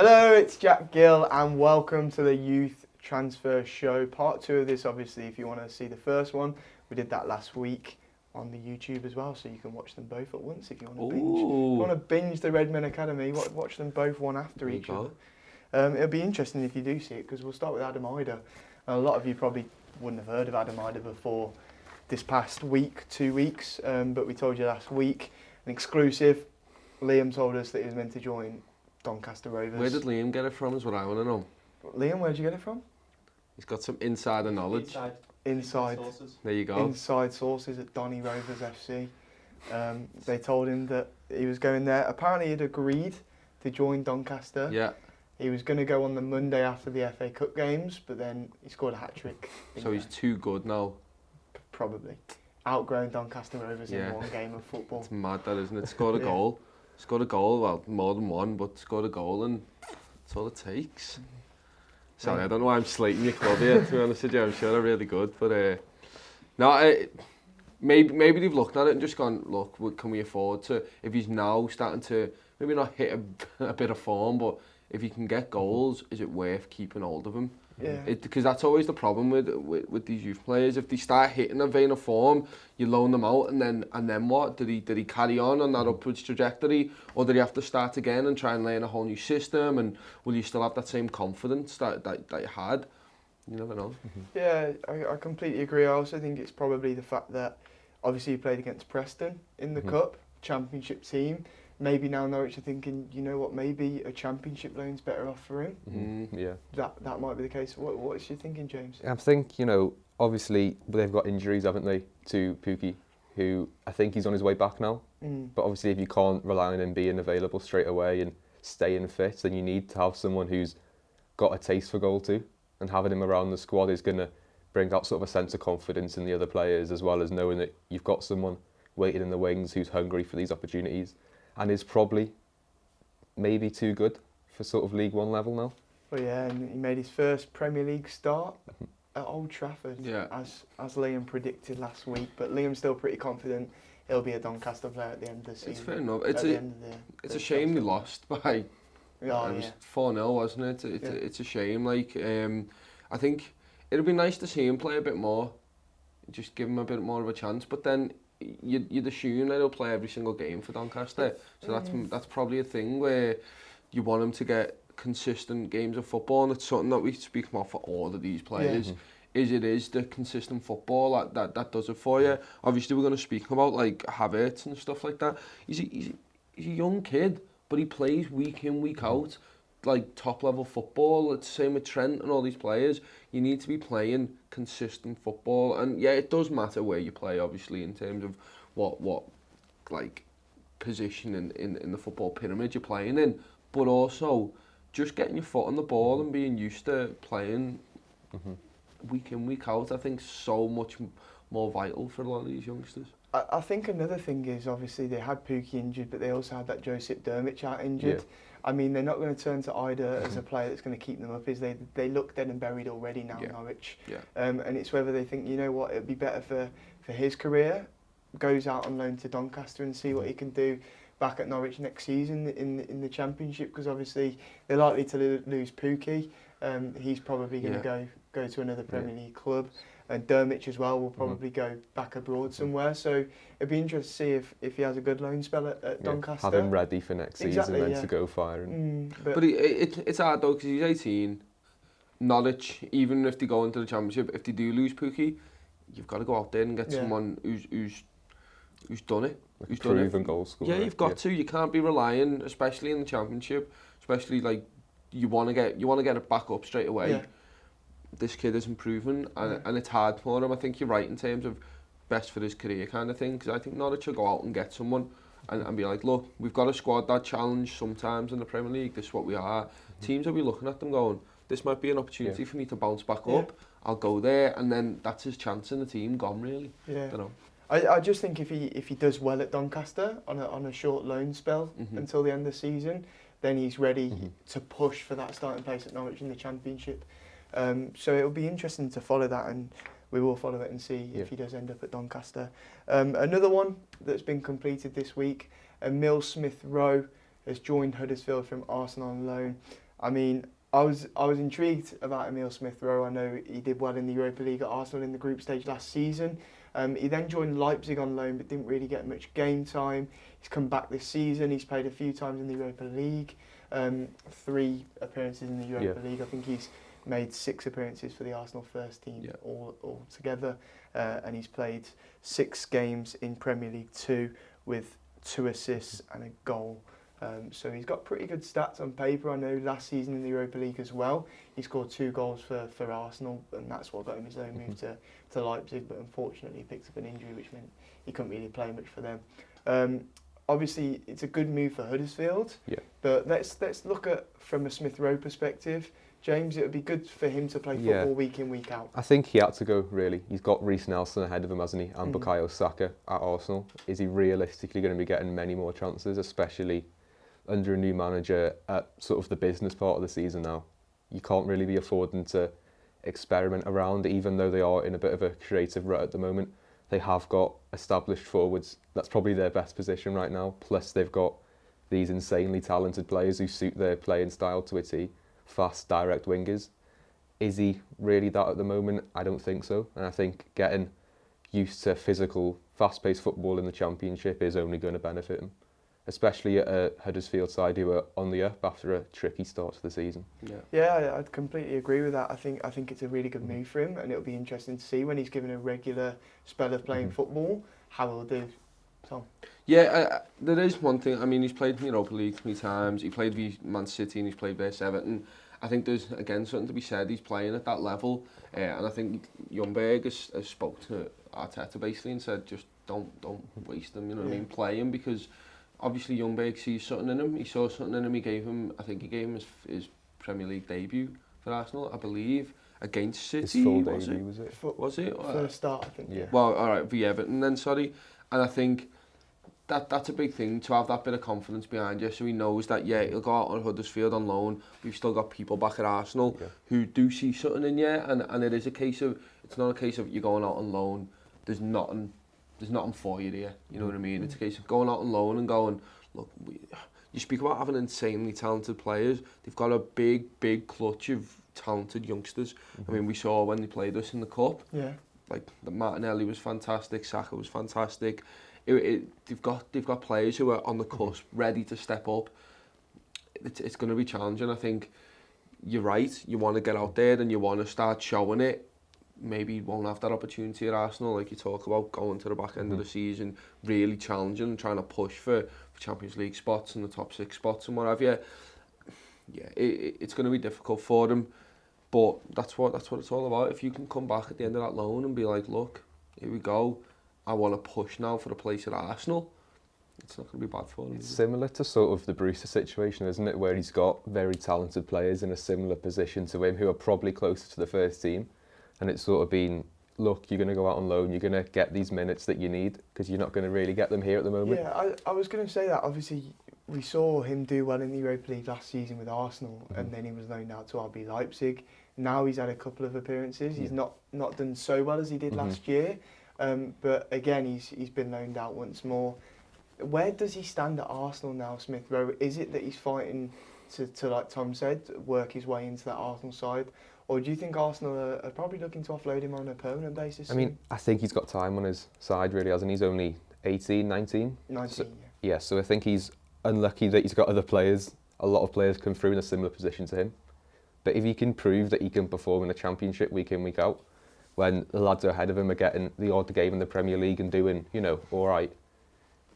Hello, it's Jack Gill and welcome to the Youth Transfer Show. Part 2 of this, obviously, if you want to see the first one. We did that last week on the YouTube as well, so you can watch them both at once if you want to binge. If you want to binge the Redmen Academy, watch them both one after each other. It'll be interesting if you do see it, because we'll start with Adam Ida. A lot of you probably wouldn't have heard of Adam Ida before this past week, 2 weeks, but we told you last week, an exclusive. Liam told us that he was meant to join Doncaster Rovers. Where did Liam get it from is what I want to know. Liam, where'd you get it from? He's got some insider knowledge. Inside sources. There you go. Inside sources at Donny Rovers FC. They told him that he was going there. Apparently he'd agreed to join Doncaster. Yeah. He was going to go on the Monday after the FA Cup games, but then he scored a hat-trick. So he's too good now. Probably. Outgrown Doncaster Rovers in one game of football. It's mad that, isn't it? Scored a goal. Scored a goal, well, more than one, but scored a goal, and that's all it takes. Sorry, I don't know why I'm slating your club here, to be honest with you. I'm sure they're really good, but maybe they've looked at it and just gone, look, can we afford to, if he's now starting to, maybe not hit a bit of form, but if he can get goals, is it worth keeping hold of him? Yeah. Because that's always the problem with these youth players. If they start hitting a vein of form, you loan them out, and then what? Did he carry on that upwards trajectory, or did he have to start again and try and learn a whole new system? And will you still have that same confidence that you had? You never know. Yeah, I completely agree. I also think it's probably the fact that obviously he played against Preston in the Cup, Championship team. Maybe now Norwich are thinking, you know what, maybe a Championship loan's better off for him. Yeah. That might be the case. What's your thinking, James? I think, obviously they've got injuries, haven't they, to Pukki, who I think he's on his way back now. But obviously if you can't rely on him being available straight away and staying fit, then you need to have someone who's got a taste for goal too. And having him around the squad is going to bring out sort of a sense of confidence in the other players, as well as knowing that you've got someone waiting in the wings who's hungry for these opportunities. And is probably maybe too good for sort of League One level now. Well, yeah, and he made his first Premier League start at Old Trafford, as Liam predicted last week. But Liam's still pretty confident he'll be a Doncaster player at the end of the season. It's fair enough. It's a shame they lost by. It was 4-0, wasn't it? It's a shame. I think it'd be nice to see him play a bit more, just give him a bit more of a chance. But then you'd assume that he'll play every single game for Doncaster. So that's probably a thing where you want him to get consistent games of football, and it's something that we speak about for all of these players. Is the consistent football that does it for you. Obviously we're going to speak about like Havertz and stuff like that. He's a young kid, but he plays week in, week out, like top level football. It's the same with Trent and all these players. You need to be playing consistent football, and yeah, it does matter where you play, obviously, in terms of what like position in the football pyramid you're playing in, but also just getting your foot on the ball and being used to playing week in, week out. I think so much more vital for a lot of these youngsters. I think another thing is, obviously, they had Pukki injured, but they also had that Josip Dermic out injured. Yeah. I mean, they're not going to turn to Ida as a player that's going to keep them up. They look dead and buried already now, Norwich. Yeah. And it's whether they think, you know what, it'd be better for his career, goes out on loan to Doncaster and see what he can do back at Norwich next season in the Championship, because obviously they're likely to lose Pukki. He's probably going to go to another Premier League club. And Dermich as well will probably go back abroad somewhere. So it'd be interesting to see if he has a good loan spell at Doncaster. Have him ready for next season and then to go firing. But it's hard though, because he's 18. Norwich, even if they go into the Championship, if they do lose Pukki, you've got to go out there and get someone who's done it. Like who's done it. Goal scorer. Yeah, you've got to. You can't be relying, especially in the Championship, especially like you want to get it back up straight away. Yeah. This kid is improving, and it's hard for him. I think you're right in terms of best for his career kind of thing, because I think Norwich will go out and get someone and be like, look, we've got a squad that challenge sometimes in the Premier League. This is what we are. Teams will be looking at them going, this might be an opportunity for me to bounce back up. I'll go there, and then that's his chance in the team gone, really. Yeah. Don't know. I just think if he does well at Doncaster on a short loan spell until the end of the season, then he's ready to push for that starting place at Norwich in the Championship. So it'll be interesting to follow that, and we will follow it and see if he does end up at Doncaster. Another one that's been completed this week, Emil Smith-Rowe has joined Huddersfield from Arsenal on loan. I mean, I was intrigued about Emile Smith-Rowe. I know he did well in the Europa League at Arsenal in the group stage last season. He then joined Leipzig on loan but didn't really get much game time. He's come back this season. He's played a few times in the Europa League. 3 appearances in the Europa League. I think he's made 6 appearances for the Arsenal first team all together. And he's played 6 games in Premier League 2 with 2 assists and a goal. So he's got pretty good stats on paper. I know last season in the Europa League as well, he scored 2 goals for Arsenal, and that's what got him his loan move to Leipzig. But unfortunately, he picked up an injury, which meant he couldn't really play much for them. Obviously, it's a good move for Huddersfield. But let's look at from a Smith-Rowe perspective. James, it would be good for him to play football week in, week out. I think he had to go, really. He's got Reece Nelson ahead of him, hasn't he? And Bukayo Saka at Arsenal. Is he realistically going to be getting many more chances, especially under a new manager at sort of the business part of the season now? You can't really be affording to experiment around, even though they are in a bit of a creative rut at the moment. They have got established forwards. That's probably their best position right now. Plus, they've got these insanely talented players who suit their playing style to a T. Fast, direct wingers. Is he really that at the moment? I don't think so. And I think getting used to physical, fast-paced football in the Championship is only going to benefit him, especially at a Huddersfield side who are on the up after a tricky start to the season. Yeah, I'd completely agree with that. I think it's a really good move for him, and it'll be interesting to see when he's given a regular spell of playing football how he'll do. Tom? Yeah, there is one thing. I mean, he's played in the Europa League 3 times. He played v Man City and he's played versus Everton. I think there's, again, something to be said. He's playing at that level. And I think Ljungberg has spoke to Arteta basically and said, just don't waste him, you know what I mean? Play him, because obviously Ljungberg sees something in him. He saw something in him. He gave him his Premier League debut for Arsenal, I believe, against City. His full debut, was it? Was it? First start, I think. Yeah. Well, all right, v Everton then, sorry. And I think that's a big thing, to have that bit of confidence behind you, so he knows that, he'll go out on Huddersfield on loan. We've still got people back at Arsenal who do see something in you, and it is a case of, it's not a case of you're going out on loan, there's nothing for you there, you know what I mean? It's a case of going out on loan and going, look, you speak about having insanely talented players, they've got a big clutch of talented youngsters. I mean, we saw when they played us in the Cup, like the Martinelli was fantastic, Saka was fantastic. They've got players who are on the cusp, ready to step up. It's going to be challenging. I think you're right. You want to get out there and you want to start showing it. Maybe you won't have that opportunity at Arsenal, like you talk about, going to the back end of the season, really challenging and trying to push for Champions League spots and the top 6 spots and what have you. Yeah, it's going to be difficult for them, but that's what it's all about. If you can come back at the end of that loan and be like, look, here we go, I want to push now for a place at Arsenal, it's not going to be bad for him. It's similar to sort of the Brewster situation, isn't it, where he's got very talented players in a similar position to him who are probably closer to the first team, and it's sort of been, look, you're going to go out on loan, you're going to get these minutes that you need, because you're not going to really get them here at the moment. Yeah, I was going to say that. Obviously, we saw him do well in the Europa League last season with Arsenal, and then he was loaned out to RB Leipzig. Now he's had a couple of appearances. He's not done so well as he did last year. But again, he's been loaned out once more. Where does he stand at Arsenal now, Smith-Rowe? Is it that he's fighting to, like Tom said, work his way into that Arsenal side? Or do you think Arsenal are probably looking to offload him on a permanent basis? I mean, I think he's got time on his side, really, hasn't he? He's only 18, 19? 19, so, yeah, so I think he's unlucky that he's got other players. A lot of players come through in a similar position to him. But if he can prove that he can perform in a Championship week in, week out, when the lads are ahead of him are getting the odd game in the Premier League and doing, all right,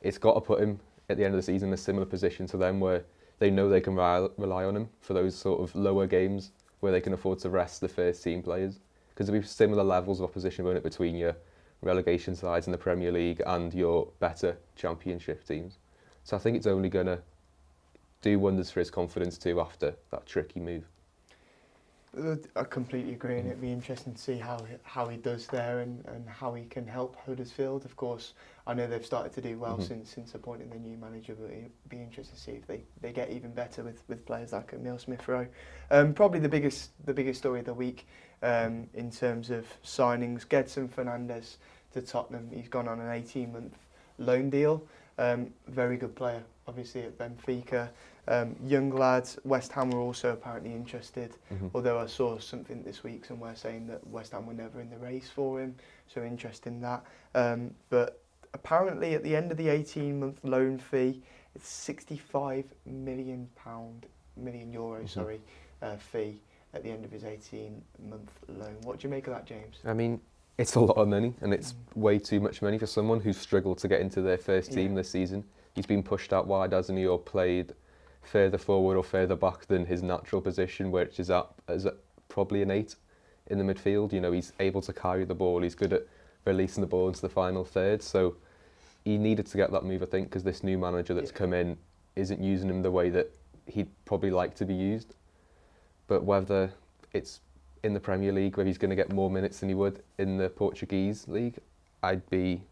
it's got to put him at the end of the season in a similar position to them where they know they can rely on him for those sort of lower games where they can afford to rest the first team players. Because there'll be similar levels of opposition, won't it, between your relegation sides in the Premier League and your better Championship teams. So I think it's only going to do wonders for his confidence too after that tricky move. I completely agree, and it'd be interesting to see how he does there and how he can help Huddersfield. Of course, I know they've started to do well since appointing the new manager, but it'd be interesting to see if they get even better with players like Emile Smith-Rowe. Probably the biggest story of the week in terms of signings, Gedson Fernandes to Tottenham. He's gone on an 18-month loan deal. Very good player, obviously, at Benfica. Young lads, West Ham were also apparently interested, although I saw something this week somewhere saying that West Ham were never in the race for him, so interesting that. But apparently at the end of the 18-month loan fee, it's €65 million fee at the end of his 18-month loan. What do you make of that, James? I mean, it's a lot of money, and it's way too much money for someone who's struggled to get into their first team this season. He's been pushed out wide, hasn't he, or played further forward or further back than his natural position, which is at probably an 8 in the midfield. You know, he's able to carry the ball, he's good at releasing the ball into the final third, so he needed to get that move, I think, because this new manager that's come in isn't using him the way that he'd probably like to be used. But whether it's in the Premier League, where he's going to get more minutes than he would in the Portuguese league, I'd be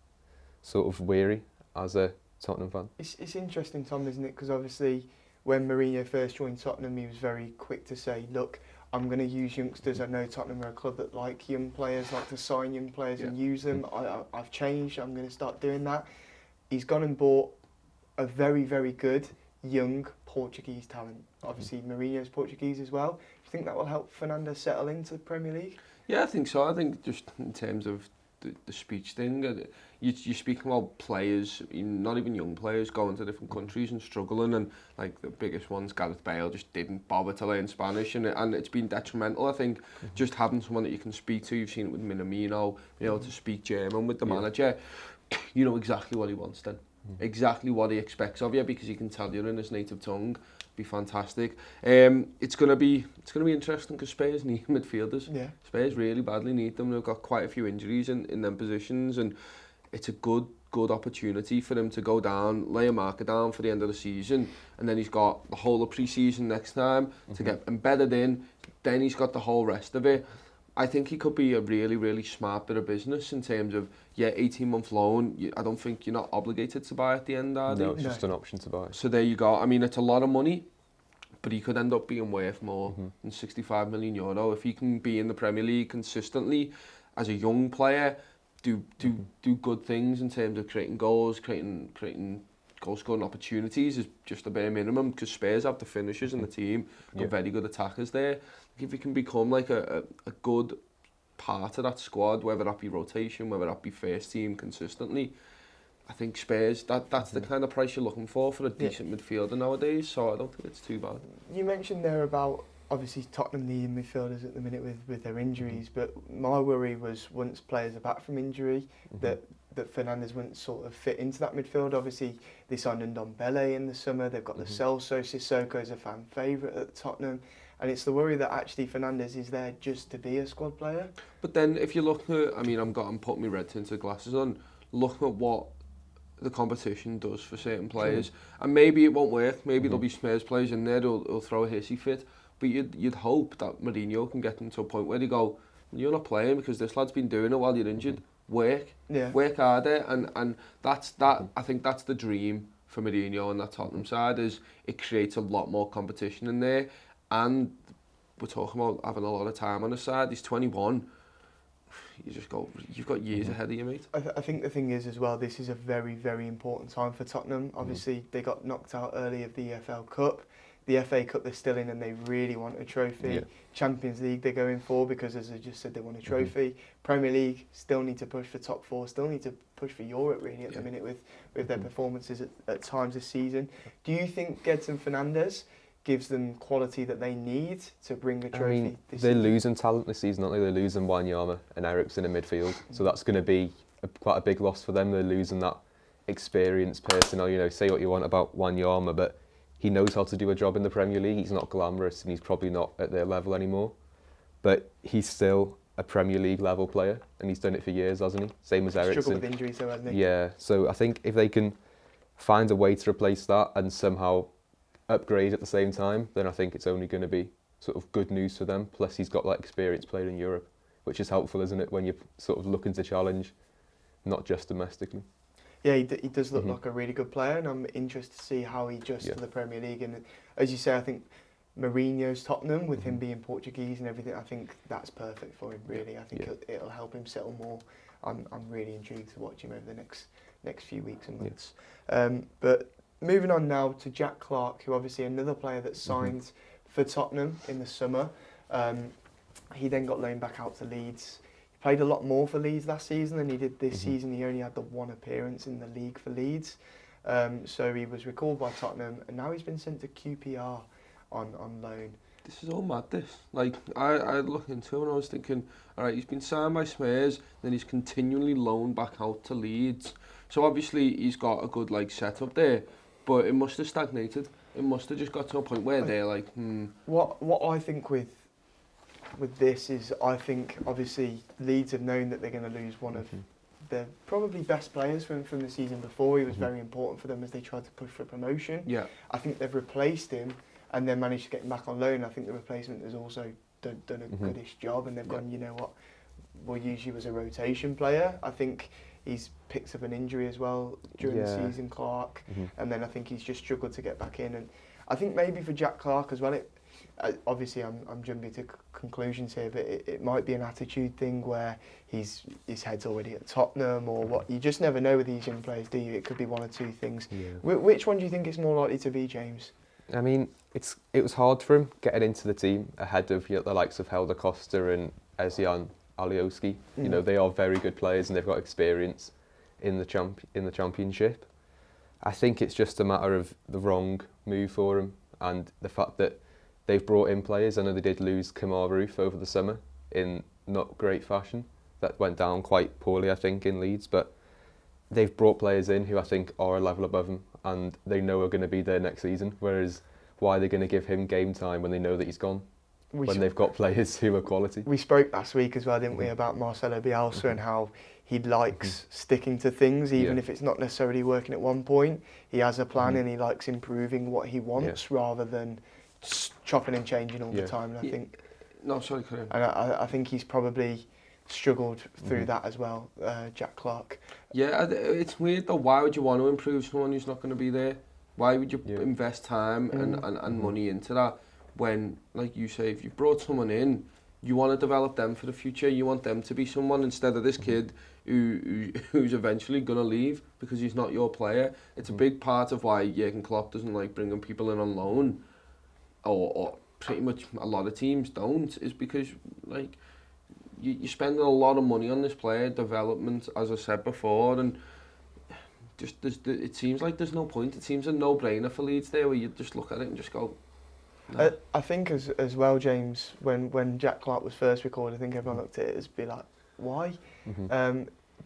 sort of weary as a Tottenham fan. It's interesting, Tom, isn't it? Because obviously when Mourinho first joined Tottenham, he was very quick to say, look, I'm going to use youngsters. I know Tottenham are a club that like young players, like to sign young players and use them. I've changed, I'm going to start doing that. He's gone and bought a very, very good young Portuguese talent. Obviously Mourinho's Portuguese as well. Do you think that will help Fernandes settle into the Premier League? Yeah, I think so. I think just in terms of the speech thing, you're speaking about players, not even young players, going to different countries and struggling, and like the biggest ones, Gareth Bale, just didn't bother to learn Spanish, and it's been detrimental. I think just having someone that you can speak to, you've seen it with Minamino, being able to speak German with the manager, you know exactly what he wants then. Exactly what he expects of you, because he can tell you in his native tongue. Be fantastic. It's gonna be interesting because Spurs need midfielders. Yeah. Spurs really badly need them. They've got quite a few injuries in them positions, and it's a good opportunity for him to go down, lay a marker down for the end of the season, and then he's got the whole of pre-season next time to get embedded in. Then he's got the whole rest of it. I think he could be a really, really smart bit of business in terms of, 18-month loan. I don't think you're not obligated to buy at the end, are you? No, it's just an option to buy. So there you go. I mean, it's a lot of money, but he could end up being worth more than €65 million if he can be in the Premier League consistently as a young player, do good things in terms of creating goals, creating goal-scoring opportunities is just a bare minimum, because Spurs have the finishers in the team, got very good attackers there. If he can become like a good part of that squad, whether that be rotation, whether that be first team consistently, I think Spurs, that's the kind of price you're looking for a decent midfielder nowadays, so I don't think it's too bad. You mentioned there about, obviously, Tottenham needing midfielders at the minute with their injuries, but my worry was once players are back from injury, that Fernandes wouldn't sort of fit into that midfield. Obviously, they signed Ndombele in the summer, they've got Lo Celso, Sissoko's a fan favourite at Tottenham, and it's the worry that actually Fernandes is there just to be a squad player. But then if you look at, I'm putting my red tinted glasses on, looking at what the competition does for certain players, and maybe it won't work, maybe there'll be Spurs players in there who'll throw a hissy fit, but you'd hope that Mourinho can get them to a point where they go, you're not playing because this lad's been doing it while you're injured. Work harder, and I think that's the dream for Mourinho on that Tottenham side, is it creates a lot more competition in there, and we're talking about having a lot of time on the side. He's 21. You've got years ahead of you, mate. I think the thing is as well, this is a very, very important time for Tottenham. Obviously, they got knocked out early of the EFL Cup. The FA Cup they're still in, and they really want a trophy. Yeah. Champions League they're going for because, as I just said, they want a trophy. Premier League still need to push for top 4, still need to push for Europe really at the minute with their performances at times this season. Do you think Gedson Fernandes gives them quality that they need to bring a trophy this they're season? Losing talent this season, aren't they? They're losing Wanyama and Eriksen in midfield, so that's going to be quite a big loss for them. They're losing that experienced personnel. Say what you want about Wanyama, but he knows how to do a job in the Premier League. He's not glamorous and he's probably not at their level anymore. But he's still a Premier League level player, and he's done it for years, hasn't he? Same as Eriksen. Struggled with injuries though, hasn't he? Yeah, so I think if they can find a way to replace that and somehow upgrade at the same time, then I think it's only going to be sort of good news for them. Plus he's got that experienced player in Europe, which is helpful, isn't it, when you're sort of looking to challenge, not just domestically. Yeah, he does look like a really good player, and I'm interested to see how he adjusts to the Premier League. And as you say, I think Mourinho's Tottenham, with him being Portuguese and everything, I think that's perfect for him, really. I think it'll help him settle more. I'm really intrigued to watch him over the next few weeks and months. But moving on now to Jack Clarke, who obviously another player that signed for Tottenham in the summer. He then got loaned back out to Leeds. He played a lot more for Leeds last season than he did this season. He only had the one appearance in the league for Leeds. So he was recalled by Tottenham, and now he's been sent to QPR on loan. This is all mad, this. Like, I looked into him and I was thinking, all right, he's been signed by Spurs, then he's continually loaned back out to Leeds. So obviously he's got a good, like, setup there, but it must have stagnated. It must have just got to a point where they're like, What I think with this is, I think obviously Leeds have known that they're going to lose one of their probably best players from the season before. He was very important for them as they tried to push for promotion. Yeah. I think they've replaced him and then managed to get him back on loan. I think the replacement has also done a goodish job, and they've gone, you know what, we'll use you as a rotation player. I think he's picked up an injury as well during the season, Clarke, and then I think he's just struggled to get back in. And I think maybe for Jack Clarke as well, obviously I'm jumping to conclusions here, but it might be an attitude thing where his head's already at Tottenham or what. You just never know with these young players, do you? It could be one or two things. Yeah. Which one do you think it's more likely to be, James? I mean, it was hard for him getting into the team ahead of the likes of Helder Costa and Ezian Alioski. You know, they are very good players and they've got experience in the championship. I think it's just a matter of the wrong move for him, and the fact that they've brought in players. I know they did lose Kemar Roof over the summer in not great fashion. That went down quite poorly, I think, in Leeds, but they've brought players in who I think are a level above him and they know are going to be there next season, whereas why are they going to give him game time when they know that he's gone? When they've got players who are quality. We spoke last week as well, didn't we, about Marcelo Bielsa and how he likes sticking to things, even if it's not necessarily working at one point. He has a plan and he likes improving what he wants rather than chopping and changing all the time. And I think... No, sorry, Karim. And I think he's probably struggled through that as well, Jack Clarke. Yeah, it's weird though. Why would you want to improve someone who's not going to be there? Why would you invest time and money into that when, like you say, if you've brought someone in, you want to develop them for the future. You want them to be someone instead of this kid who's eventually going to leave because he's not your player. It's a big part of why Jurgen Klopp doesn't like bringing people in on loan, or pretty much a lot of teams don't, is because like you're spending a lot of money on this player development, as I said before, and just it seems like there's no point. It seems a no-brainer for Leeds there, where you just look at it and just go. No. I think as well, James, when Jack Clarke was first recorded, I think everyone looked at it as be like, why?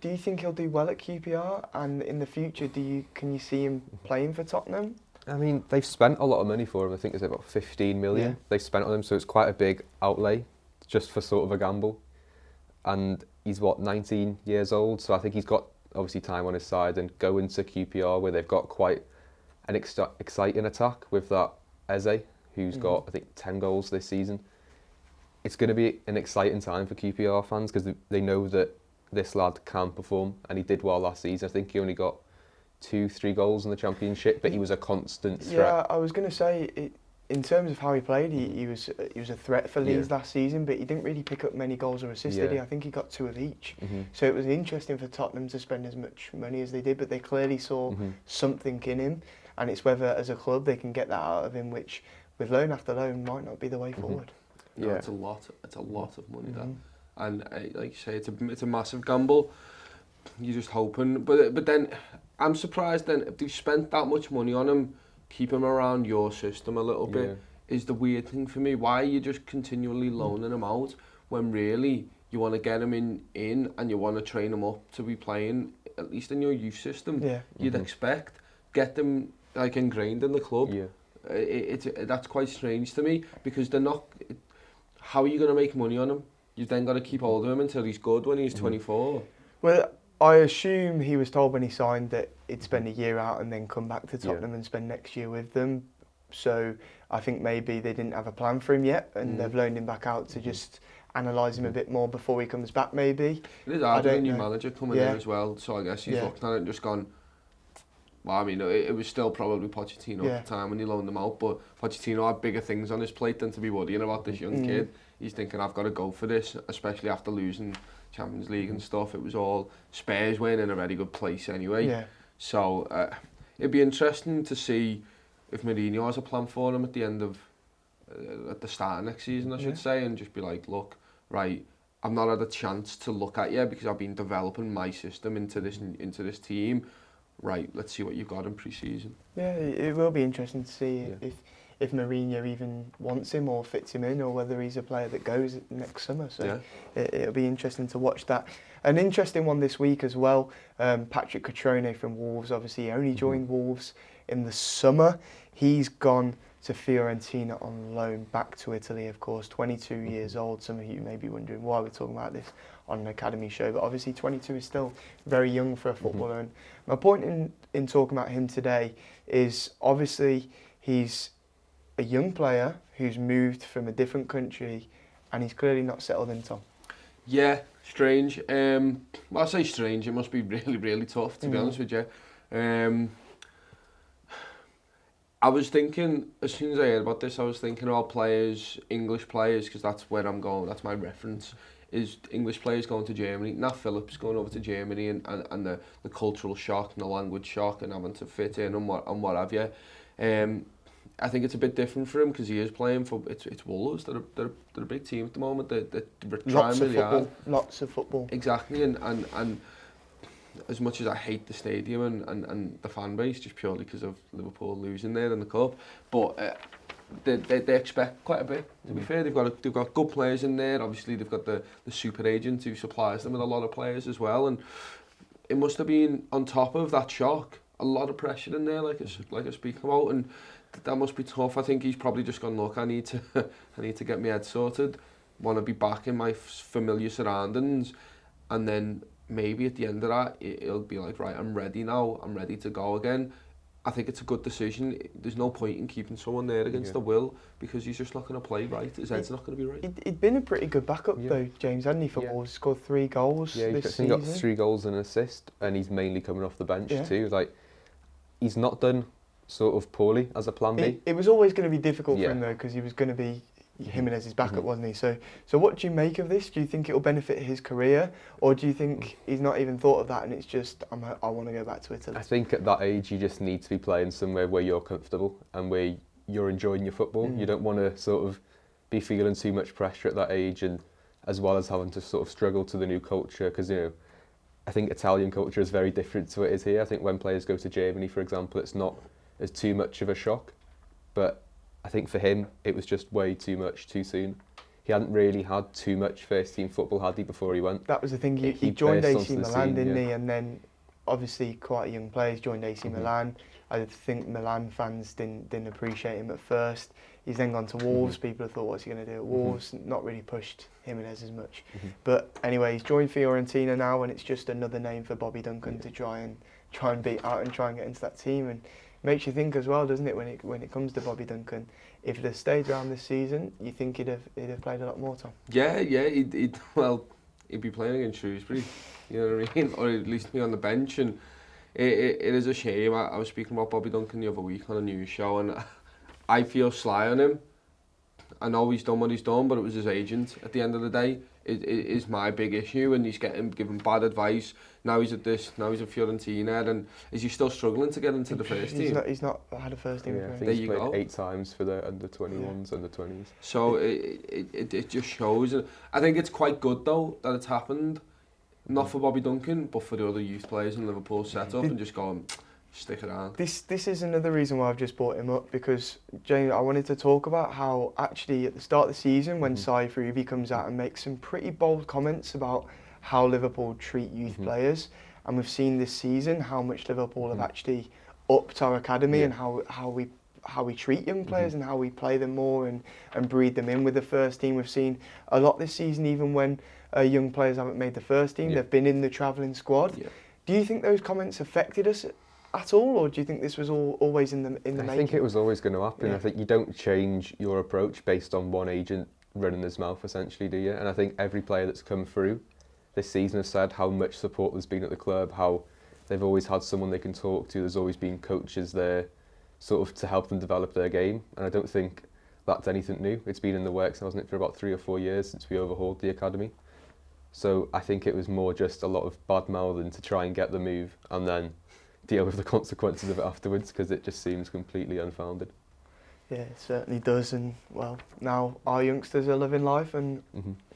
Do you think he'll do well at QPR, and in the future, can you see him playing for Tottenham? I mean, they've spent a lot of money for him. I think it's about 15 million they've spent on him, so it's quite a big outlay just for sort of a gamble. And he's 19 years old, so I think he's got obviously time on his side, and going to QPR where they've got quite an exciting attack with that Eze, who's got I think 10 goals this season. It's going to be an exciting time for QPR fans because they know that this lad can perform, and he did well last season. I think he only got 2-3 goals in the Championship, but he was a constant threat. Yeah, I was going to say, in terms of how he played, he was a threat for Leeds last season, but he didn't really pick up many goals or assists, did he? I think he got 2 of each. So it was interesting for Tottenham to spend as much money as they did, but they clearly saw something in him, and it's whether as a club they can get that out of him, which with loan after loan might not be the way forward. No, it's a lot of money that, and like you say, it's a massive gamble. You're just hoping, but then I'm surprised then if they've spent that much money on him, keep him around your system a little bit is the weird thing for me. Why are you just continually loaning him out when really you want to get him in and you want to train him up to be playing at least in your youth system? You'd expect get them like ingrained in the club. That's quite strange to me because they're not. How are you going to make money on him? You've then got to keep hold of him until he's good when he's 24. Well, I assume he was told when he signed that he'd spend a year out and then come back to Tottenham and spend next year with them. So I think maybe they didn't have a plan for him yet, and they've loaned him back out to just analyse him a bit more before he comes back, maybe. It is hard with a new manager coming in as well, so I guess he's looked at it and just gone, well, I mean, it was still probably Pochettino at the time when he loaned them out, but Pochettino had bigger things on his plate than to be worrying about this young kid. He's thinking, I've got to go for this, especially after losing Champions League and stuff. It was all Spurs weren't in a very good place anyway. So it'd be interesting to see if Mourinho has a plan for him at the start of next season, I should say, and just be like, look, right, I've not had a chance to look at you because I've been developing my system into this team. Right, let's see what you've got in pre-season. Yeah, it will be interesting to see if Mourinho even wants him or fits him in, or whether he's a player that goes next summer. So it'll be interesting to watch that. An interesting one this week as well, Patrick Cutrone from Wolves. Obviously, he only joined Wolves in the summer. He's gone to Fiorentina on loan back to Italy, of course, 22 years old. Some of you may be wondering why we're talking about this on an academy show, but obviously 22 is still very young for a footballer. And my point in talking about him today is obviously he's a young player who's moved from a different country and he's clearly not settled in, Tom. Yeah, strange. Well, I say strange, it must be really, really tough, to be honest with you. I was thinking, as soon as I heard about this, I was thinking about players, English players, because that's where I'm going, that's my reference, is English players going to Germany. Nat Phillips going over to Germany and the cultural shock and the language shock and having to fit in and what have you. I think it's a bit different for him because he is playing for, it's Wolves, they're a big team at the moment, they're trying really hard. Lots of football. Exactly, and as much as I hate the stadium and the fan base, just purely because of Liverpool losing there in the cup, but they expect quite a bit. To be fair, they've got good players in there. Obviously, they've got the super agent who supplies them with a lot of players as well, and it must have been on top of that shock, a lot of pressure in there, like I speak about, and that must be tough. I think he's probably just gone, look, I need to get my head sorted. Want to be back in my familiar surroundings, and then maybe at the end of that, it'll be like, right, I'm ready now, I'm ready to go again. I think it's a good decision. There's no point in keeping someone there against their will because he's just not going to play right. His head's not going to be right. He'd been a pretty good backup though, James, hadn't he, for Wolves? Scored 3 goals this season. He's got 3 goals and an assist, and he's mainly coming off the bench too. Like, he's not done sort of poorly as a plan B. It was always going to be difficult for him though, because he was going to be Jimenez's backup, wasn't he? So what do you make of this? Do you think it will benefit his career, or do you think he's not even thought of that and it's just I want to go back to Italy? I think at that age you just need to be playing somewhere where you're comfortable and where you're enjoying your football. You don't want to sort of be feeling too much pressure at that age, and as well as having to sort of struggle to the new culture, because I think Italian culture is very different to what it is here. I think when players go to Germany, for example, it's not as too much of a shock, but I think for him, it was just way too much too soon. He hadn't really had too much first team football, had he, before he went? That was the thing, he joined AC Milan, didn't he? And then, obviously, quite a young player, he's joined AC Milan. I think Milan fans didn't appreciate him at first. He's then gone to Wolves. People have thought, what's he going to do at Wolves? Not really pushed Jimenez as much. But anyway, he's joined Fiorentina now, and it's just another name for Bobby Duncan to try and beat out and try and get into that team. And makes you think as well, doesn't it, when it comes to Bobby Duncan, if they'd stayed around this season, you think he'd have played a lot more, Tom? Yeah, he'd be playing against Shrewsbury, you know what I mean, or at least be on the bench. And it is a shame. I was speaking about Bobby Duncan the other week on a news show, and I feel sly on him. I know he's done what he's done, but it was his agent at the end of the day. It is my big issue, and he's given bad advice. Now he's at Fiorentina, and is he still struggling to get into the first team? He's not had a first team. I think he's played 8 times for the under-21s, under-20s. So it just shows. And I think it's quite good though that it's happened, not for Bobby Duncan, but for the other youth players in Liverpool set up and just go and stick around. This is another reason why I've just brought him up, because James, I wanted to talk about how actually at the start of the season when Saif Ruby comes out and makes some pretty bold comments about how Liverpool treat youth players, and we've seen this season how much Liverpool have actually upped our academy and how we treat young players and how we play them more and breed them in with the first team. We've seen a lot this season, even when young players haven't made the first team, they've been in the travelling squad. Do you think those comments affected us at all, or do you think this was always in the making? I think it was always going to happen. I think you don't change your approach based on one agent running his mouth, essentially, do you? And I think every player that's come through this season has said how much support there's been at the club, how they've always had someone they can talk to, there's always been coaches there sort of to help them develop their game, and I don't think that's anything new. It's been in the works, hasn't it, for about 3 or 4 years since we overhauled the academy. So I think it was more just a lot of bad mouthing to try and get the move, and then deal with the consequences of it afterwards, because it just seems completely unfounded. Yeah, it certainly does. And well, now our youngsters are living life, and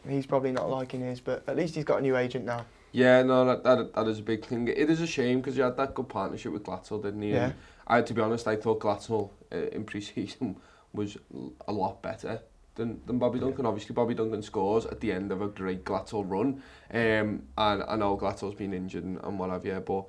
he's probably not liking his, but at least he's got a new agent now. Yeah, no, that is a big thing. It is a shame because he had that good partnership with Glatzel, didn't he? Yeah. And to be honest, I thought Glatzel in pre-season was a lot better than Bobby Duncan. Obviously, Bobby Duncan scores at the end of a great Glatzel run, and I know Glatzel's been injured and what have you, but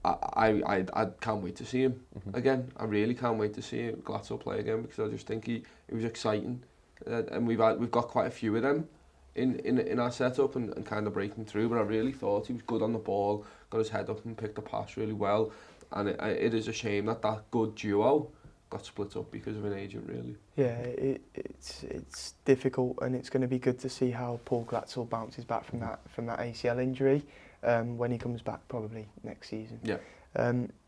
I can't wait to see him again. I really can't wait to see Glatzel play again, because I just think he was exciting, and we've got quite a few of them in our setup and kind of breaking through, but I really thought he was good on the ball, got his head up and picked the pass really well, and it is a shame that good duo got split up because of an agent, really. Yeah, it's difficult, and it's going to be good to see how Paul Glatzel bounces back from that ACL injury when he comes back, probably next season. Yeah.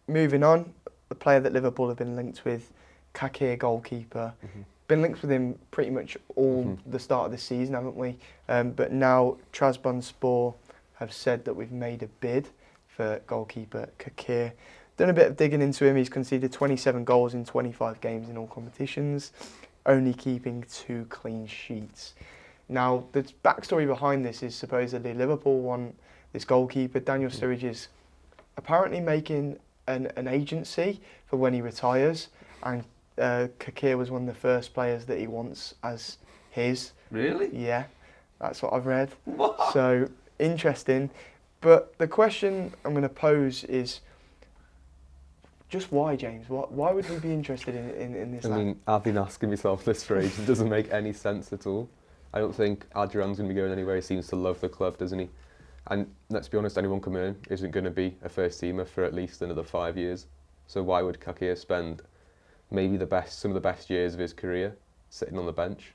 Moving on, the player that Liverpool have been linked with, Kakir goalkeeper. Been linked with him pretty much all the start of the season, haven't we? But now Trabzonspor have said that we've made a bid for goalkeeper Kakir. Done a bit of digging into him. He's conceded 27 goals in 25 games in all competitions, only keeping 2 clean sheets. Now, the backstory behind this is supposedly Liverpool want this goalkeeper. Daniel Sturridge is apparently making an agency for when he retires, and Kakir was one of the first players that he wants as his. Really? Yeah, that's what I've read. What? So, interesting. But the question I'm going to pose is, just why, James? Why would we be interested in this? I mean, I've been asking myself this for ages. It doesn't make any sense at all. I don't think Adrian's going to be going anywhere. He seems to love the club, doesn't he? And let's be honest, anyone coming in isn't going to be a first teamer for at least another 5 years. So why would Kakir spend maybe some of the best years of his career sitting on the bench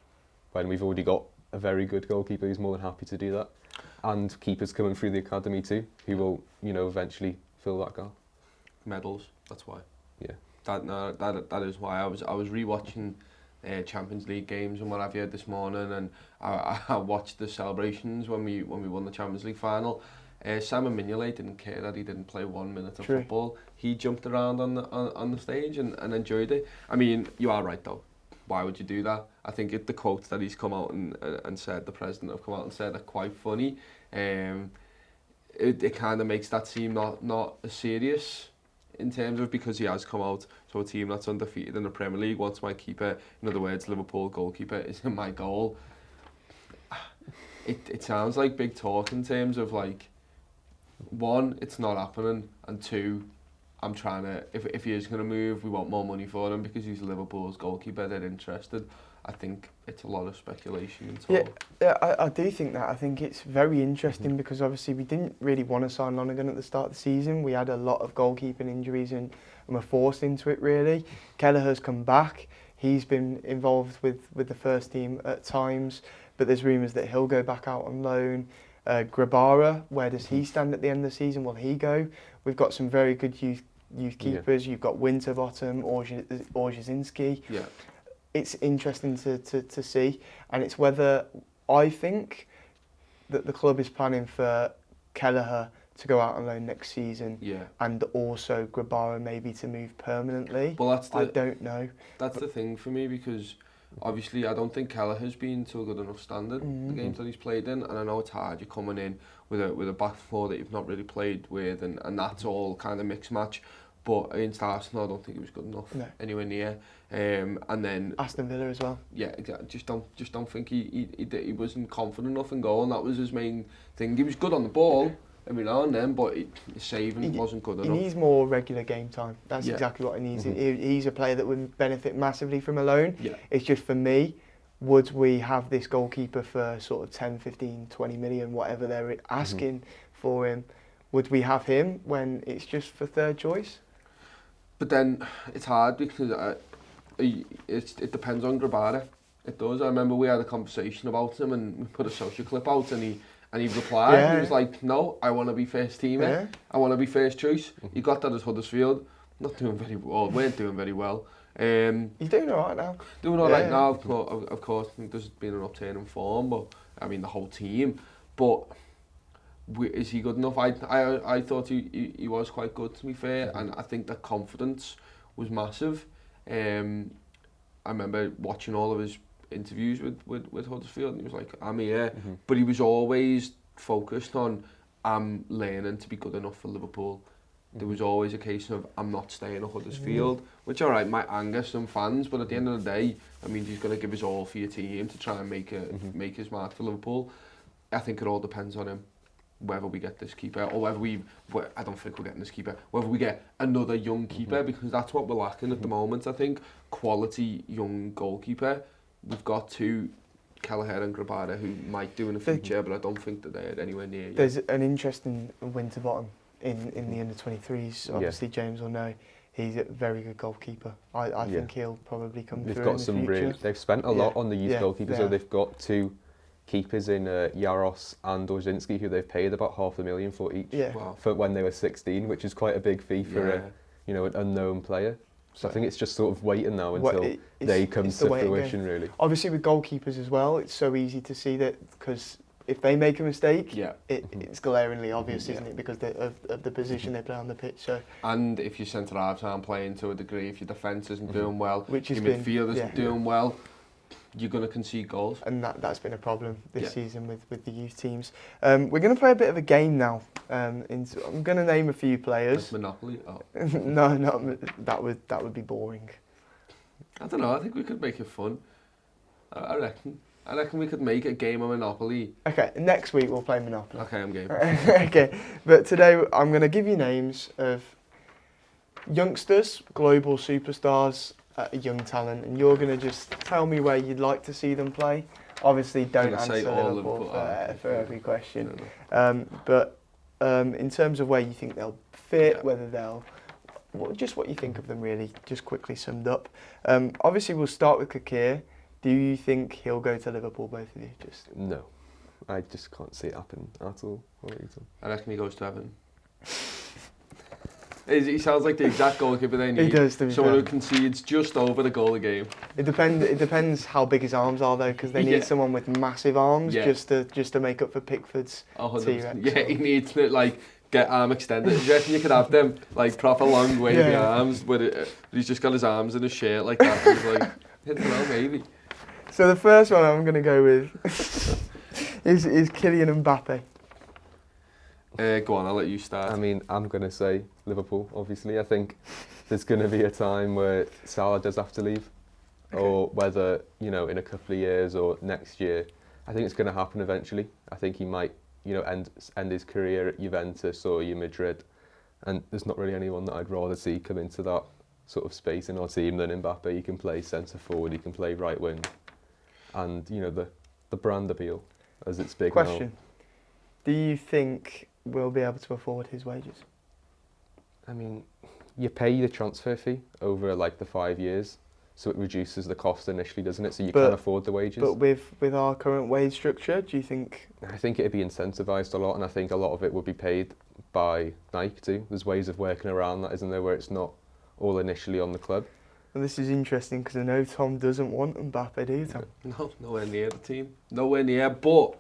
when we've already got a very good goalkeeper who's more than happy to do that, and keepers coming through the academy too, who will, eventually fill that gap? Medals, that's why. Yeah. That is why. I was rewatching Champions League games and what have you this morning, and I watched the celebrations when we won the Champions League final. Simon Mignolet didn't care that he didn't play 1 minute of football. He jumped around on the stage and enjoyed it. I mean, you are right though. Why would you do that? I think the quotes that he's come out and said, the president have come out and said, are quite funny. It kind of makes that seem not as serious in terms of, because he has come out, so a team that's undefeated in the Premier League wants my keeper. In other words, Liverpool goalkeeper is in my goal. It sounds like big talk in terms of, like, 1, it's not happening, and 2, I'm trying to, if he is going to move, we want more money for him because he's Liverpool's goalkeeper, they're interested. I think it's a lot of speculation and talk. Yeah, I do think that. I think it's very interesting because obviously we didn't really want to sign Lonergan at the start of the season. We had a lot of goalkeeping injuries and were forced into it, really. Kelleher's come back. He's been involved with the first team at times, but there's rumours that he'll go back out on loan. Grabara, where does he stand at the end of the season? Will he go? We've got some very good youth keepers. You've got Winterbottom, Orzezinski. Yeah. It's interesting to see, and it's whether I think that the club is planning for Kelleher to go out on loan next season, and also Grabara maybe to move permanently. Well, I don't know. That's the thing for me, because obviously I don't think Kelleher's been to a good enough standard the games that he's played in, and I know it's hard. You're coming in with a back four that you've not really played with, and that's all kind of mixed match. But against Arsenal, I don't think he was good enough anywhere near. And then Aston Villa as well. Yeah, exactly. Just don't think he wasn't confident enough in goal, and that was his main thing. He was good on the ball every now and then, but his saving wasn't good enough. He needs more regular game time. That's exactly what he needs. He's a player that would benefit massively from a loan. Yeah. It's just, for me, would we have this goalkeeper for sort of 10, 15, 20 million, whatever they're asking for him? Would we have him when it's just for third choice? But then it's hard because it depends on Grabara. It does. I remember we had a conversation about him and we put a social clip out, and he replied. Yeah. He was like, "No, I want to be first teamer. Yeah. I want to be first choice." He got that at Huddersfield. Not doing very well. Weren't doing very well. He's doing all right now. Doing all right now. Of course, I think there's been an upturn in form, but I mean the whole team. But is he good enough? I thought he was quite good, to be fair, and I think the confidence was massive. I remember watching all of his interviews with Huddersfield, and he was like, I'm here, but he was always focused on, I'm learning to be good enough for Liverpool. There was always a case of, I'm not staying at Huddersfield, which, all right, might anger some fans, but at the end of the day, I mean, he's going to give his all for your team to try and make his mark for Liverpool. I think it all depends on him, whether we get this keeper, or I don't think we're getting this keeper, whether we get another young keeper, because that's what we're lacking at the moment, I think. Quality young goalkeeper. We've got two, Kelleher and Grabada, who might do in the future, but I don't think that they're anywhere near yet. There's an interesting Winterbottom in the under-23s. Obviously, James will know. He's a very good goalkeeper. I think he'll probably come through in the future. They've spent a lot on the youth goalkeepers, so they've got two keepers in Jaros and Dorzinski, who they've paid about $500,000 for each for when they were 16, which is quite a big fee for an unknown player. So I think it's just sort of waiting now until they come to fruition, really. Obviously, with goalkeepers as well, it's so easy to see that, because if they make a mistake, it's glaringly obvious, isn't it? Because of the position they play on the pitch. So. And if your centre halves aren't playing to a degree, if your defence isn't doing well, which your midfield isn't doing well, you're going to concede goals. And that's been a problem this season with the youth teams. We're going to play a bit of a game now. I'm going to name a few players. Like Monopoly? Oh. No, that would be boring. I don't know, I think we could make it fun. I reckon we could make a game of Monopoly. Okay, next week we'll play Monopoly. Okay, I'm game. Okay, but today I'm going to give you names of youngsters, global superstars, young talent, and you're going to just tell me where you'd like to see them play. Obviously, don't answer Liverpool for every question. But in terms of where you think they'll fit, whether they'll... just what you think of them, really, just quickly summed up. Obviously, we'll start with Kakir. Do you think he'll go to Liverpool, both of you? No. I just can't see it happen at all. I reckon he goes to Everton. He sounds like the exact goalkeeper they need. He does, someone who concedes just over the goal a game. It depends how big his arms are, though, because they need someone with massive arms just to make up for Pickford's T-Rex. Yeah, he needs to get arm extended. Do you reckon you could have them proper long wavy arms, but he's just got his arms in his shirt like that? He's like, I don't know, maybe. So the first one I'm going to go with is Kylian Mbappe. Go on, I'll let you start. I mean, I'm going to say Liverpool, obviously. I think there's going to be a time where Salah does have to leave, or whether, in a couple of years or next year. I think it's going to happen eventually. I think he might, end his career at Juventus or Madrid, and there's not really anyone that I'd rather see come into that sort of space in our team than Mbappe. He can play centre forward, he can play right wing, and the brand appeal, as it's big now. Question: do you think we'll be able to afford his wages? I mean, you pay the transfer fee over the 5 years, so it reduces the cost initially, doesn't it? So you can afford the wages. But with our current wage structure, do you think? I think it'd be incentivised a lot, and I think a lot of it would be paid by Nike too. There's ways of working around that, isn't there, where it's not all initially on the club. And this is interesting because I know Tom doesn't want Mbappe, do you, Tom? No, nowhere near the team. Nowhere near, but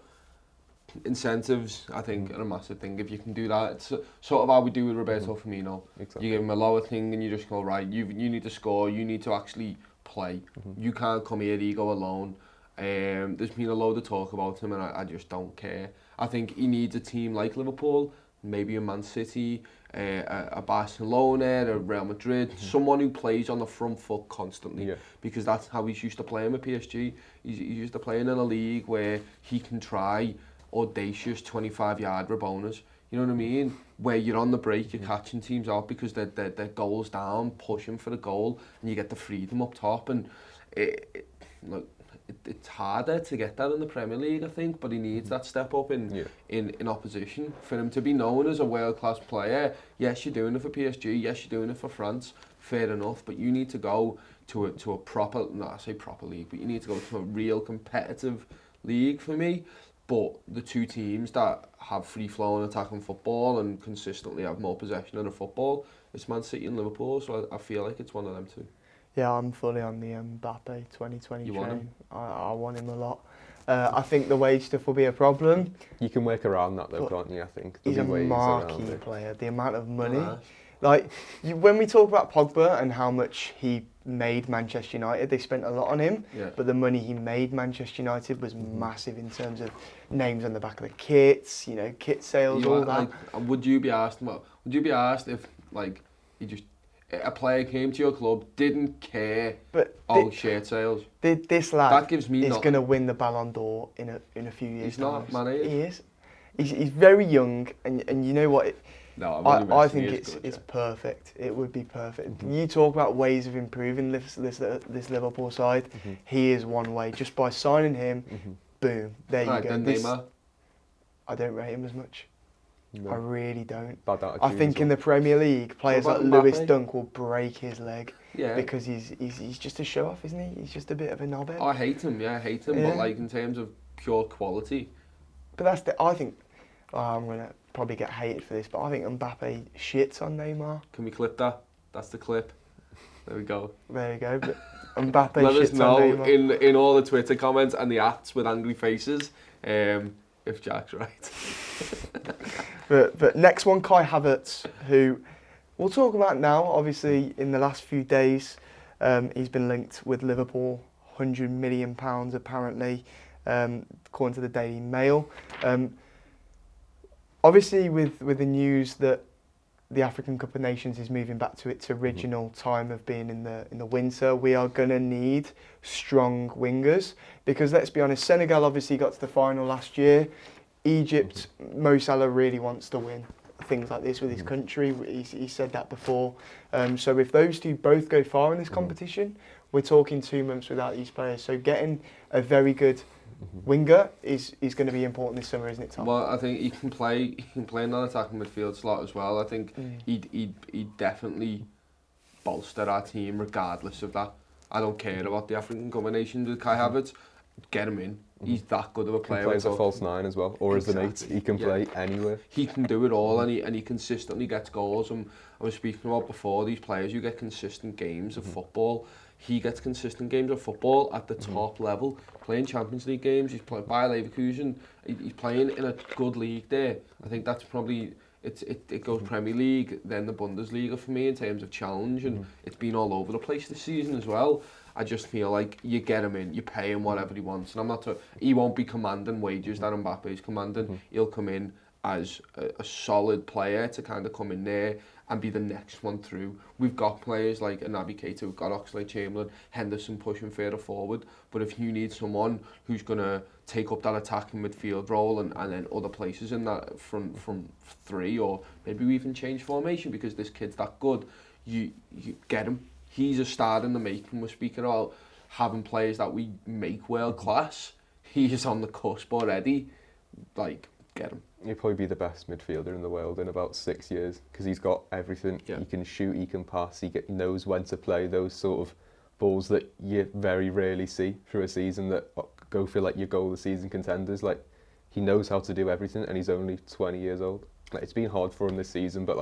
incentives, I think, are a massive thing. If you can do that, it's sort of how we do with Roberto Firmino. Exactly. You give him a lower thing and you just go, right, you need to score, you need to actually play. You can't come here, ego alone. There's been a load of talk about him and I just don't care. I think he needs a team like Liverpool, maybe a Man City, a Barcelona, a Real Madrid, someone who plays on the front foot constantly, because that's how he's used to playing with PSG. He's used to playing in a league where he can try audacious 25-yard Rabonas, you know what I mean? Where you're on the break, you're catching teams out because they're goals down, pushing for the goal, and you get the freedom up top. And it's harder to get that in the Premier League, I think, but he needs that step up in opposition for him to be known as a world-class player. Yes, you're doing it for PSG. Yes, you're doing it for France. Fair enough, but you need to go to a proper, I say proper league, but you need to go to a real competitive league for me. But the two teams that have free-flowing attacking football and consistently have more possession of the football, it's Man City and Liverpool, so I feel like it's one of them two. Yeah, I'm fully on the Mbappe 2020 you train. Want him? I want him a lot. I think the wage stuff will be a problem. You can work around that though, can't you? I think he's a ways marquee player. The amount of money, Nice. when we talk about Pogba and how much he made Manchester United, they spent a lot on him. Yeah. But the money he made Manchester United was massive in terms of names on the back of the kits, kit sales, all that. Would you be asked if he just a player came to your club, didn't care, shirt sales? This lad that gives me is going to win the Ballon d'Or in a few years. He's not, man. He is. He's very young, and you know what? I think it's perfect. It would be perfect. You talk about ways of improving this Liverpool side. He is one way. Just by signing him, boom, there you go. Then Neymar. I don't rate him as much. No. I really don't. I think in the Premier League, players like Lewis Dunk will break his leg. Yeah. Because he's just a show off, isn't he? He's just a bit of a knobhead. I hate him. Yeah, I hate him. Yeah. But in terms of pure quality. But I think I'm gonna probably get hated for this, but I think Mbappe shits on Neymar. Can we clip that? That's the clip. There we go. There you go. But Mbappe Let shits us know on Neymar. in all the Twitter comments and the ats with angry faces if Jack's right. But next one, Kai Havertz, who we'll talk about now. Obviously, in the last few days, he's been linked with Liverpool, £100 million apparently, according to the Daily Mail. Obviously, with the news that the African Cup of Nations is moving back to its original time of being in the winter, we are going to need strong wingers, because let's be honest, Senegal obviously got to the final last year. Egypt, Mo Salah really wants to win things like this with his country. He said that before. So if those two both go far in this competition, we're talking 2 months without these players. So getting a very good winger is going to be important this summer, isn't it, Tom? Well, I think he can play non-attacking midfield slot as well. I think he'd definitely bolster our team regardless of that. I don't care about the African Cup of Nations with Kai Havertz. Get him in. He's that good of a player. He plays a false nine as well, or as an 8. He can play anywhere. He can do it all, and he consistently gets goals. And I was speaking about before, these players, you get consistent games of football. He gets consistent games of football at the top level, playing Champions League games. He's playing by Leverkusen. He's playing in a good league there. I think that's probably it goes Premier League, then the Bundesliga for me in terms of challenge, and it's been all over the place this season as well. I just feel like you get him in, you pay him whatever he wants, and he won't be commanding wages that Mbappe is commanding. He'll come in as a solid player to kind of come in there and be the next one through. We've got players like Naby Keita, we've got Oxlade-Chamberlain, Henderson pushing further forward, but if you need someone who's going to take up that attacking midfield role and then other places in that from 3, or maybe we even change formation because this kid's that good, you get him. He's a star in the making. We're speaking about having players that we make world class. He's on the cusp already. Get him. He'll probably be the best midfielder in the world in about 6 years, because he's got everything. Yeah. He can shoot, he can pass, he knows when to play those sort of balls that you very rarely see through a season that go for your goal of the season contenders. He knows how to do everything, and he's only 20 years old. It's been hard for him this season, but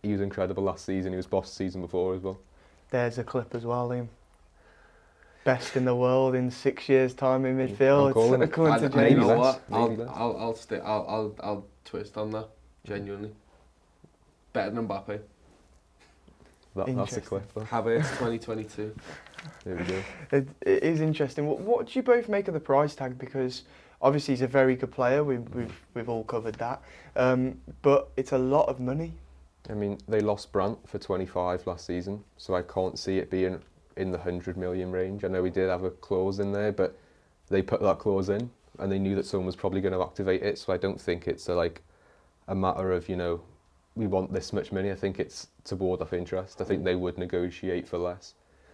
he was incredible last season. He was boss the season before as well. There's a clip as well, Liam. Best in the world in 6 years' time in midfield. I'm calling it. You know what? I'll twist on that. Genuinely, better than Mbappe. That's a clip. Havertz 2022. There we go. It is interesting. What do you both make of the price tag? Because obviously he's a very good player. We've all covered that. But it's a lot of money. I mean, they lost Brandt for 25 last season, so I can't see it being in the 100 million range. I know we did have a clause in there, but they put that clause in, and they knew that someone was probably going to activate it, so I don't think it's a matter of, we want this much money. I think it's to ward off interest. I think they would negotiate for less.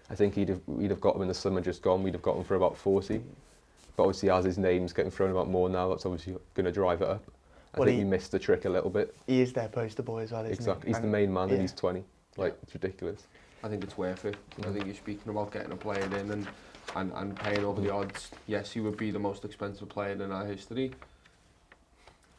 I think we'd have got him in the summer just gone, we'd have got him for about 40. But obviously, as his name's getting thrown about more now, that's obviously going to drive it up. I think he missed the trick a little bit. He is their poster boy as well, isn't he? Exactly. He's the main man, and he's 20. It's ridiculous. I think it's worth it. I think you're speaking about getting a player in and paying over the odds. Yes, he would be the most expensive player in our history,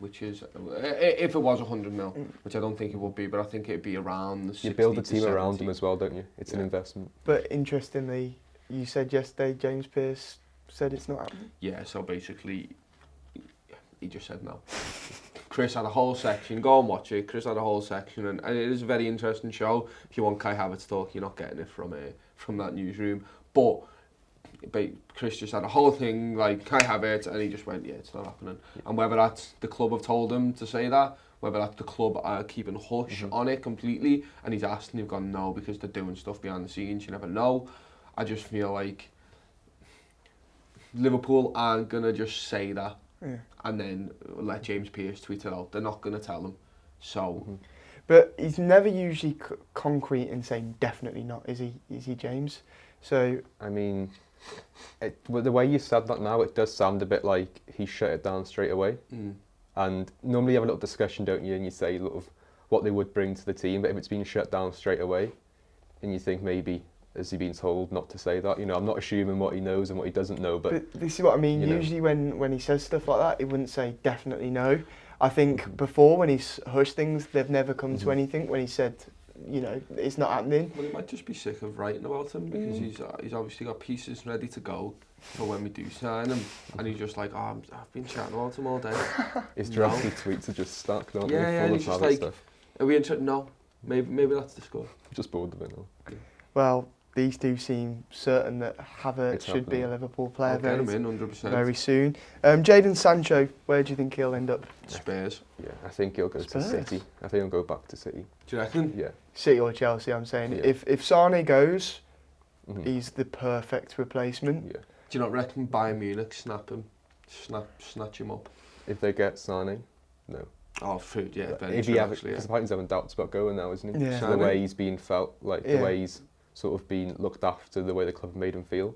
which is, if it was 100 mil, which I don't think it would be, but I think it'd be around the 60 You build a team 70. around him as well, don't you? It's an investment. But interestingly, you said yesterday James Pearce said it's not happening. Yeah, so basically, he just said no. Chris had a whole section, go and watch it. Chris had a whole section, and it is a very interesting show. If you want Kai Havertz talk, you're not getting it from that newsroom. But Chris just had a whole thing like Kai Havertz, and he just went, yeah, it's not happening. And whether that's the club have told him to say that, whether that's the club are keeping hush on it completely, and he's asked and they've gone no because they're doing stuff behind the scenes, you never know. I just feel like Liverpool aren't going to just say that and then let James Pearce tweet it out. They're not going to tell him. So, but he's never usually concrete in saying definitely not, is he James? So I mean, the way you said that now, it does sound a bit like he shut it down straight away. And normally you have a little discussion, don't you, and you say what they would bring to the team, but if it's been shut down straight away, and you think maybe, has he been told not to say that? You know, I'm not assuming what he knows and what he doesn't know, but this is what I mean. Usually when he says stuff like that, he wouldn't say definitely no. I think before, when he's hushed things, they've never come to anything. When he said, you know, it's not happening. Well, he might just be sick of writing about him because he's obviously got pieces ready to go for when we do sign him, and he's just like, oh, I've been chatting about him all day. His drafty tweets are just stuck, aren't they? Yeah, and he's just like, stuff. Are we interested? No, maybe that's the score. I'm just bored of it now. Yeah. Well, these two seem certain that Havertz should be a Liverpool player very soon. Jadon Sancho, where do you think he'll end up? Spurs. Yeah, I think he'll go to City. I think he'll go back to City. Do you reckon? Yeah. City or Chelsea, I'm saying. Yeah. If Sane goes, he's the perfect replacement. Yeah. Do you not reckon Bayern Munich snatch him up? If they get Sane, no. Oh, food, yeah. If he because apparently he's having doubts about going now, isn't he? Yeah. So the way he's been felt, like the way he's sort of been looked after, the way the club made him feel.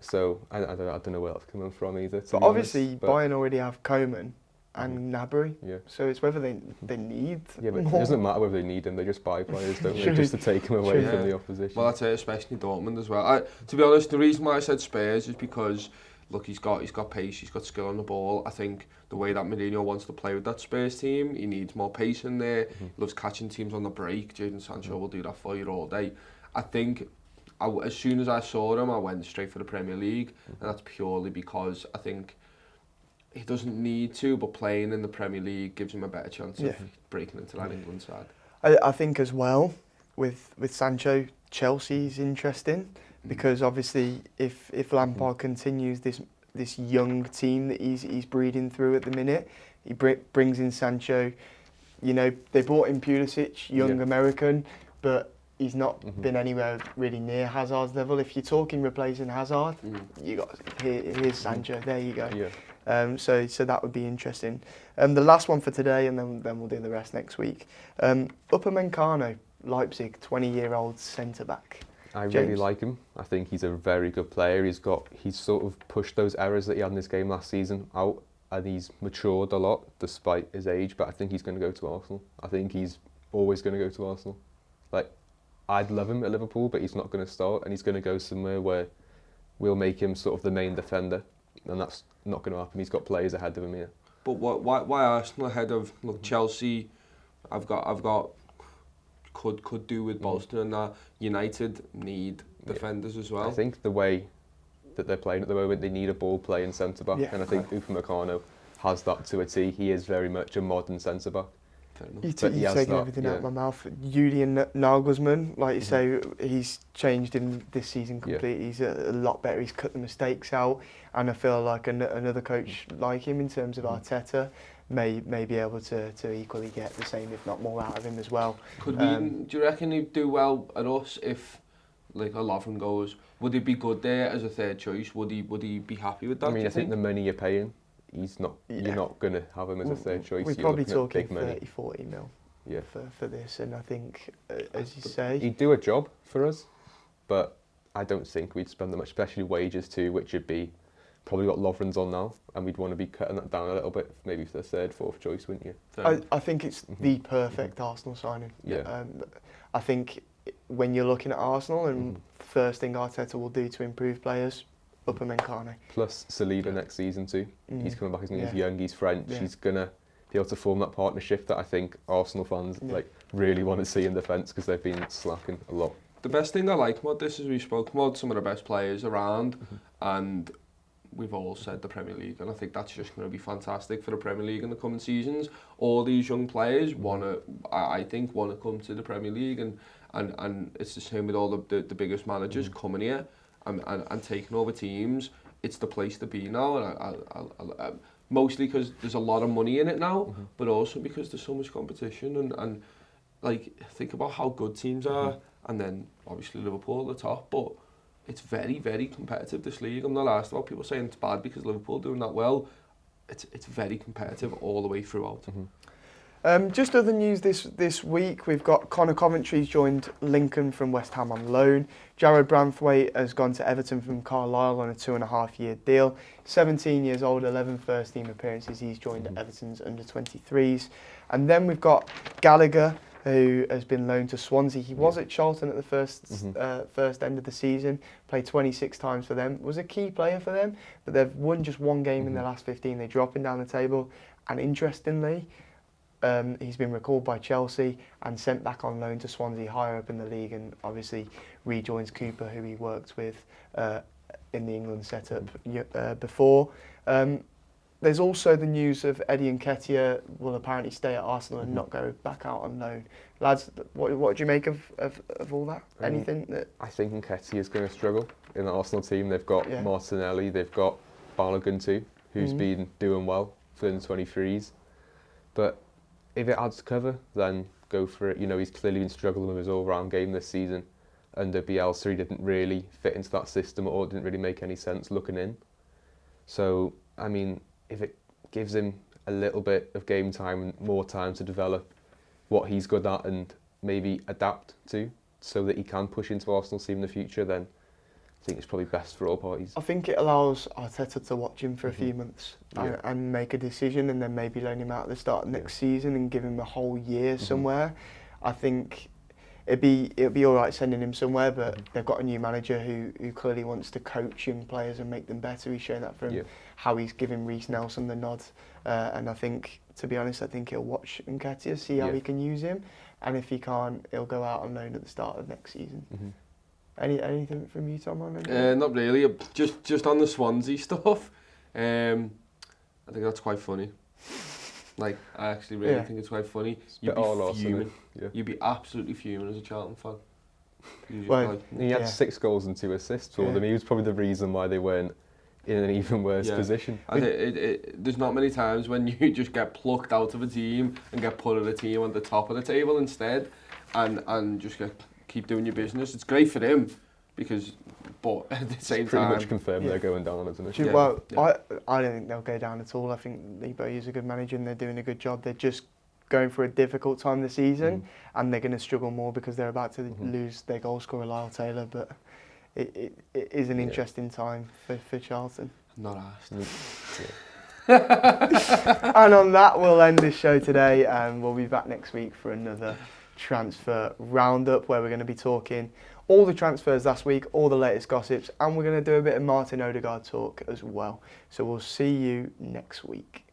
So I don't know where that's coming from either. But obviously Bayern already have Koeman and Gnabry. Yeah. So it's whether they need. Yeah, but it doesn't matter whether they need him. They just buy players, don't they? Just to take him away from the opposition. Well, that's it, especially Dortmund as well. To be honest, the reason why I said Spurs is because look, he's got pace, he's got skill on the ball. I think the way that Mourinho wants to play with that Spurs team, he needs more pace in there. He loves catching teams on the break. Jadon Sancho will do that for you all day. I think as soon as I saw him, I went straight for the Premier League, and that's purely because I think he doesn't need to, but playing in the Premier League gives him a better chance of breaking into that England side. I think as well, with Sancho, Chelsea's interesting, because obviously if Lampard continues this young team that he's breeding through at the minute, he brings in Sancho. You know, they brought in Pulisic, young American, but he's not been anywhere really near Hazard's level. If you're talking replacing Hazard, you got here's Sancho. There you go. Yeah. So that would be interesting. The last one for today, and then we'll do the rest next week. Upamecano, Leipzig, 20-year-old centre back. I really like him. I think he's a very good player. He's sort of pushed those errors that he had in his game last season out, and he's matured a lot despite his age. But I think he's going to go to Arsenal. I think he's always going to go to Arsenal. Like, I'd love him at Liverpool, but he's not going to start, and he's going to go somewhere where we'll make him sort of the main defender, and that's not going to happen. He's got players ahead of him here. But why Arsenal ahead of Chelsea? I've got could do with Bolton, and that United need defenders as well. I think the way that they're playing at the moment, they need a ball playing centre back, and I think Upamecano has that to a T. He is very much a modern centre back. You've taken everything out of my mouth. Julian Nagelsmann, like you say, he's changed in this season completely. He's a lot better. He's cut the mistakes out, and I feel like another coach like him in terms of Arteta may be able to equally get the same, if not more, out of him as well. Could we? Do you reckon he'd do well at us if, like, a Lovren goes? Would he be good there as a third choice? Would he be happy with that? I mean, I think the money you're paying, he's not. You're not going to have him as a third choice. We're probably talking 30-40 mil for this, and I think, as you say, he'd do a job for us, but I don't think we'd spend that much, especially wages too, which would be probably what Lovren's on now, and we'd want to be cutting that down a little bit, maybe for the third, fourth choice, wouldn't you? I think it's the perfect Arsenal signing. Yeah. I think when you're looking at Arsenal, and first thing Arteta will do to improve players, Upamecano. Plus Saliba next season too. He's coming back, isn't he? He's young, he's French. He's gonna be able to form that partnership that I think Arsenal fans really want to see in defence, because they've been slacking a lot. The best thing I like about this is we spoke about some of the best players around, and we've all said the Premier League, and I think that's just going to be fantastic for the Premier League in the coming seasons. All these young players I think want to come to the Premier League, and it's the same with all the biggest managers coming here and taking over teams. It's the place to be now, and mostly because there's a lot of money in it now, but also because there's so much competition, and like, think about how good teams are, and then obviously Liverpool at the top, but it's very, very competitive, this league. I'm not asked about people saying it's bad because Liverpool are doing that well. It's very competitive all the way throughout. Just other news this week, we've got Connor Coventry's joined Lincoln from West Ham on loan. Jared Branthwaite has gone to Everton from Carlisle on a 2.5-year deal. 17 years old, 11 first team appearances. He's joined Everton's under-23s. And then we've got Gallagher, who has been loaned to Swansea. He was at Charlton at the first end of the season, played 26 times for them, was a key player for them, but they've won just one game in the last 15. They're dropping down the table, and interestingly, he's been recalled by Chelsea and sent back on loan to Swansea, higher up in the league, and obviously rejoins Cooper, who he worked with in the England setup before. There's also the news of Eddie Nketiah will apparently stay at Arsenal and not go back out on loan. Lads, what do you make of all that? Anything that... I think Nketiah is going to struggle in the Arsenal team. They've got Martinelli, they've got Balogun too, who's been doing well for the 23s. But if it adds cover, then go for it. You know, he's clearly been struggling with his all-round game this season. Under Bielsa, he didn't really fit into that system, or it didn't really make any sense looking in. So, I mean, if it gives him a little bit of game time and more time to develop what he's good at and maybe adapt to, so that he can push into Arsenal's team in the future, then I think it's probably best for all parties. I think it allows Arteta to watch him for a few months and make a decision, and then maybe loan him out at the start of next season and give him a whole year somewhere. I think it'd be all right sending him somewhere, but they've got a new manager who clearly wants to coach young players and make them better. He's shown that from how he's giving Reece Nelson the nod, and I think, to be honest, I think he'll watch Nketiah, see how he can use him, and if he can't, he'll go out on loan at the start of next season. Anything from you, Tom? Not really. Just on the Swansea stuff. I think that's quite funny. Like, I actually really think it's quite funny. You'd be fuming. You'd be absolutely fuming as a Charlton fan. Well, he had 6 goals and 2 assists for them. He was probably the reason why they weren't in an even worse position. I think there's not many times when you just get plucked out of a team and get put at a team on the top of the table instead, and just keep doing your business. It's great for him, but at the same time, pretty much confirmed they're going down, isn't it? Well, I don't think they'll go down at all. I think Lee Bowyer is a good manager and they're doing a good job. They're just going through a difficult time this season, and they're going to struggle more because they're about to lose their goal scorer Lyle Taylor. But it is an interesting time for Charlton. Not asked. And on that, we'll end this show today, and we'll be back next week for another transfer roundup, where we're going to be talking all the transfers last week, all the latest gossips, and we're going to do a bit of Martin Odegaard talk as well. So we'll see you next week.